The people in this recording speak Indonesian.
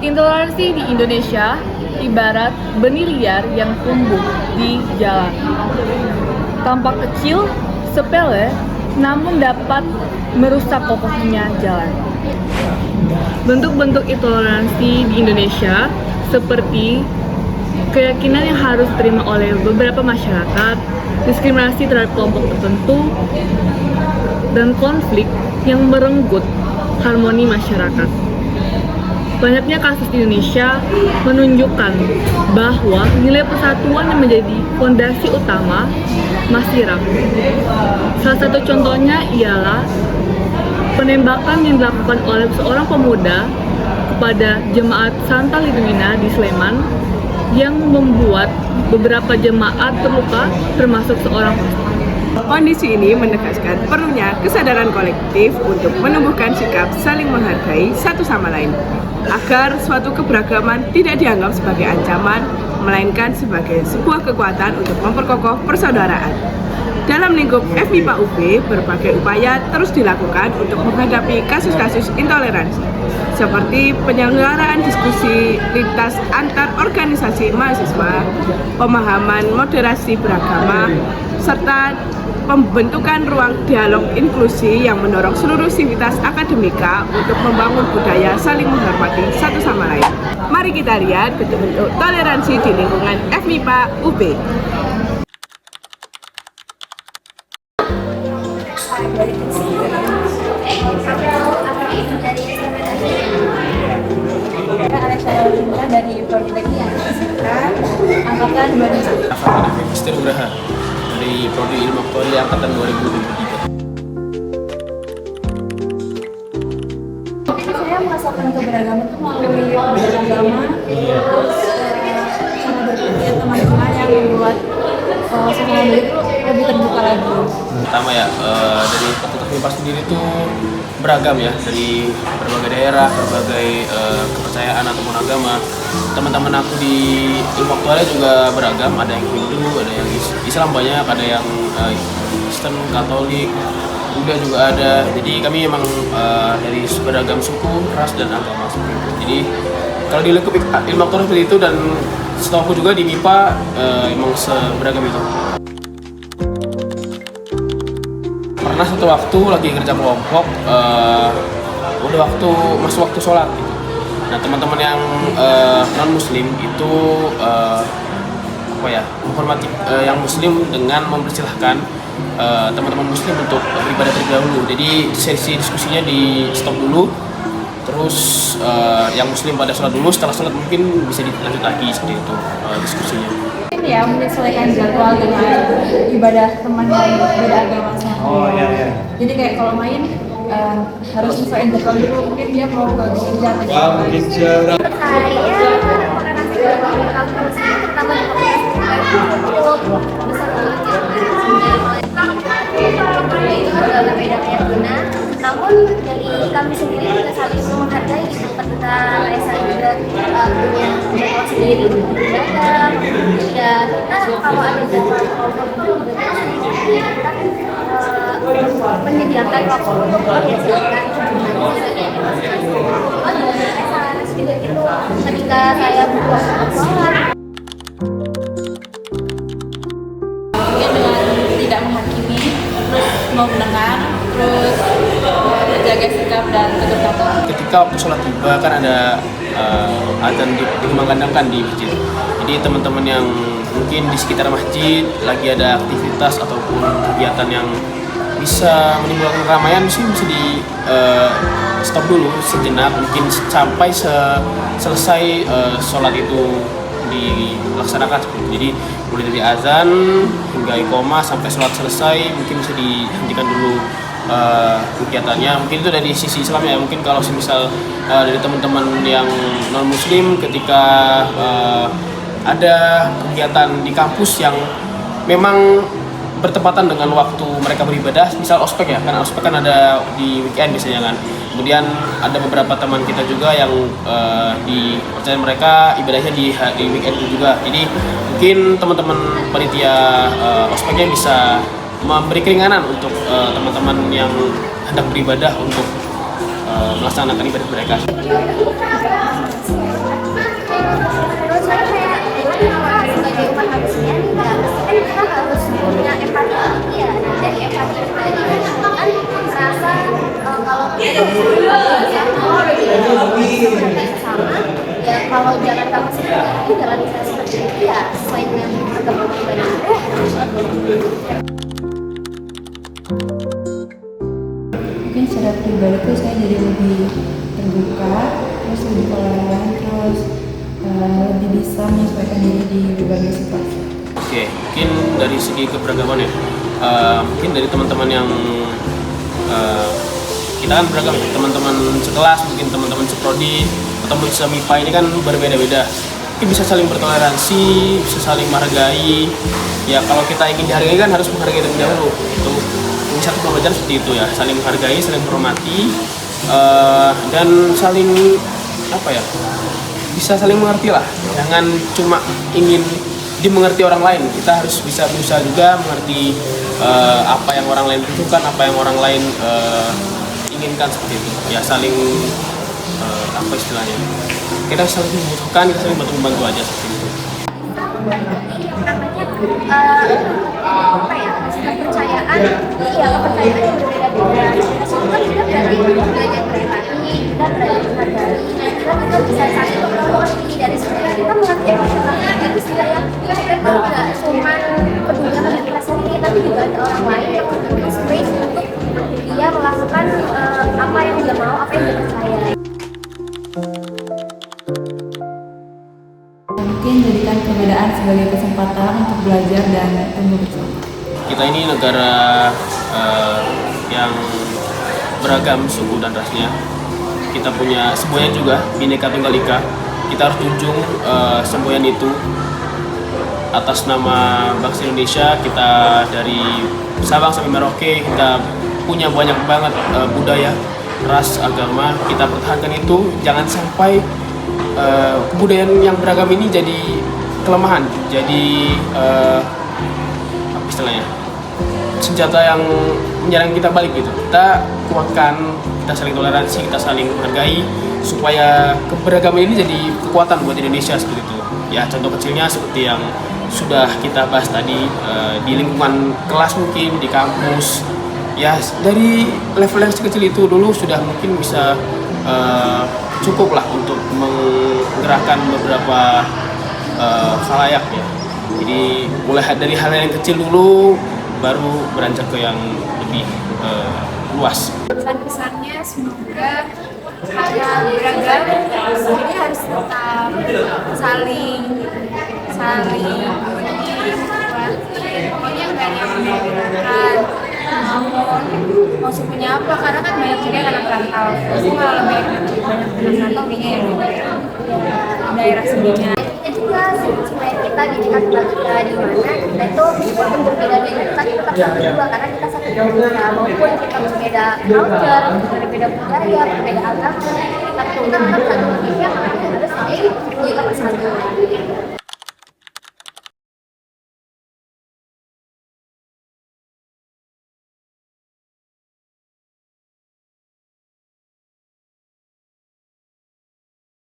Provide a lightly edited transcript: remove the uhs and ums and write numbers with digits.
Intoleransi di Indonesia ibarat benih liar yang tumbuh di jalan. Tampak kecil, sepele, namun dapat merusak kokohnya jalan. Bentuk-bentuk intoleransi di Indonesia seperti keyakinan yang harus diterima oleh beberapa masyarakat, diskriminasi terhadap kelompok tertentu, dan konflik yang merenggut harmoni masyarakat. Banyaknya kasus di Indonesia menunjukkan bahwa nilai persatuan yang menjadi fondasi utama masih rapuh. Salah satu contohnya ialah penembakan yang dilakukan oleh seorang pemuda kepada jemaat Santa Lidwina di Sleman yang membuat beberapa jemaat terluka, termasuk seorang pastor. Kondisi ini menegaskan perlunya kesadaran kolektif untuk menumbuhkan sikap saling menghargai satu sama lain, agar suatu keberagaman tidak dianggap sebagai ancaman, melainkan sebagai sebuah kekuatan untuk memperkokoh persaudaraan. Dalam lingkup FMIPA UB, berbagai upaya terus dilakukan untuk menghadapi kasus-kasus intoleransi, seperti penyelenggaraan diskusi lintas antar organisasi mahasiswa, pemahaman moderasi beragama, serta pembentukan ruang dialog inklusi yang mendorong seluruh sivitas akademika untuk membangun budaya saling menghormati satu sama lain. Mari kita lihat bentuk-bentuk toleransi di lingkungan FMIPA UB. Dari Politeknik angkatan 2001. Magister Ugraha dari Prodi Ilmu Aktuaria angkatan 2023. Saya merasakan keberagaman itu melalui beragama, terus cara berpikir teman-teman yang membuat suasana itu lebih terbuka lagi. Pertama ya, dari fakultas MIPA sendiri tuh beragam ya, dari berbagai daerah, berbagai kepercayaan ataupun agama. Teman-teman aku di ilmu aktuaria juga beragam, ada yang Hindu, ada yang Islam banyak, ada yang Kristen, Katolik, Buddha juga ada. Jadi kami memang dari beragam suku, ras dan agama seperti itu. Jadi kalau di lingkup ilmu aktuaria seperti itu, dan setahu aku juga di MIPA emang seberagam itu. Pernah satu waktu lagi kerja kelompok, udah masuk waktu sholat gitu. Nah, teman-teman yang non muslim itu menghormati yang muslim dengan mempersilahkan teman-teman muslim untuk beribadah terlebih dahulu. Jadi sesi diskusinya di stop dulu, terus yang muslim pada sholat dulu, setelah sholat mungkin bisa dilanjut lagi seperti itu diskusinya. Ya, menyesuaikan jadwal dengan ibadah teman yang beda agama sama. Jadi kayak kalau main harus sesuaiin jadwal dulu, mungkin dia mau ke gereja atau saya makan nasi goreng di kampus, pertama di kampus itu agak beda keyakinan, namun dari kami sendiri juga saling menghargai tempat kita saling juga punya jadwal sendiri beragam, dan kita kalau ada jadwal kelompok itu kita menyediakan waktu untuk mengerjakan itu ketika saya butuh sholat. dengan tidak menghakimi, terus mau mendengar, terus menjaga sikap dan tutur kata. Ketika waktu sholat tiba kan ada azan dikumandangkan di masjid. Jadi teman-teman yang mungkin di sekitar masjid lagi ada aktivitas ataupun kegiatan yang bisa menimbulkan keramaian sih bisa di stop dulu sejenak, mungkin sampai selesai sholat itu dilaksanakan seperti itu. Jadi mulai dari azan hingga iqomah sampai sholat selesai mungkin bisa dihentikan dulu kegiatannya. Mungkin itu dari sisi Islam ya. Mungkin kalau semisal dari teman-teman yang non muslim, ketika ada kegiatan di kampus yang memang bertepatan dengan waktu mereka beribadah, misal ospek ya, kan ospek kan ada di weekend biasanya kan. Kemudian ada beberapa teman kita juga yang di percayaan mereka ibadahnya di weekend juga. Jadi mungkin teman-teman panitia ospeknya bisa memberi keringanan untuk teman-teman yang hendak beribadah untuk melaksanakan ibadah mereka. menurut saya kayak kalau sebagai umat manusia nih ya kan kita harus punya empati tinggi ya. Nah, dari empati tadi kan merasa kalau kita bisa sama ya, kalau jalan kamu sendiri jalan kita seperti itu ya sesuai dengan agama pribadi. Mungkin secara pribadi tuh saya jadi lebih terbuka, terus lebih toleran, terus lebih bisa menyesuaikan diri di berbagai situasi. Oke, mungkin dari segi keberagaman ya, mungkin dari teman-teman yang kita kan beragam ya, teman-teman sekelas, mungkin teman-teman seprodi atau MIPA ini kan berbeda-beda. Mungkin bisa saling bertoleransi, bisa saling menghargai. Ya kalau kita ingin dihargai kan harus menghargai terlebih dahulu. Itu ini satu pembelajaran seperti itu ya, saling menghargai, saling menghormati, dan saling bisa saling mengerti lah. Jangan cuma ingin dimengerti orang lain, kita harus bisa berusaha juga mengerti apa yang orang lain butuhkan, apa yang orang lain inginkan, seperti itu ya, saling apa istilahnya, kita saling membutuhkan, kita saling bantu aja seperti itu. Kepercayaan, iya kepercayaan yang berbeda-beda. Itu kan juga berarti belajar berempati, kita belajar menghargai, kita bisa saling mengerti dari sebenarnya kita mengerti orang lain itu juga ya. Kita nggak cuma peduli sama diri kita sendiri, tapi juga ada orang lain yang mempunyai space untuk dia melakukan apa yang dia mau, apa yang dia percaya. Mungkin jadikan perbedaan sebagai kesempatan untuk belajar dan tumbuh bersama. Kita ini negara yang beragam suku dan rasnya. Kita punya semboyan juga, Bhinneka Tunggal Ika. Kita harus junjung semboyan itu. Atas nama bangsa Indonesia, kita dari Sabang sampai Merauke, kita punya banyak banget budaya, ras, agama. Kita pertahankan itu, jangan sampai kebudayaan yang beragam ini jadi kelemahan, jadi apa istilahnya, senjata yang menyerang kita balik gitu. Kita kuatkan, kita saling toleransi, kita saling menghargai supaya keberagaman ini jadi kekuatan buat Indonesia seperti itu. Ya contoh kecilnya seperti yang sudah kita bahas tadi, di lingkungan kelas mungkin, di kampus. Ya dari level yang sekecil itu dulu sudah mungkin bisa cukup lah untuk menggerakkan beberapa khalayak ya. Jadi mulai dari hal yang kecil dulu, baru beranjak ke yang lebih luas. Pesan-pesannya semoga karena beragam, ini harus tetap saling pokoknya nggak ada yang membedakan mau sukunya apa, karena kan banyak juga anak rantau. Pasti kalau lebih banyak anak rantau kayaknya yang daerah sebelumnya. Kita juga supaya kita didikan kita di mana kita itu walaupun berbeda dengan kita tetap satu juga, karena kita satu Indonesia. Maupun kita berbeda culture, berbeda budaya, berbeda agama, kita tetap satu Indonesia, karena kita harus menjaga persatuan.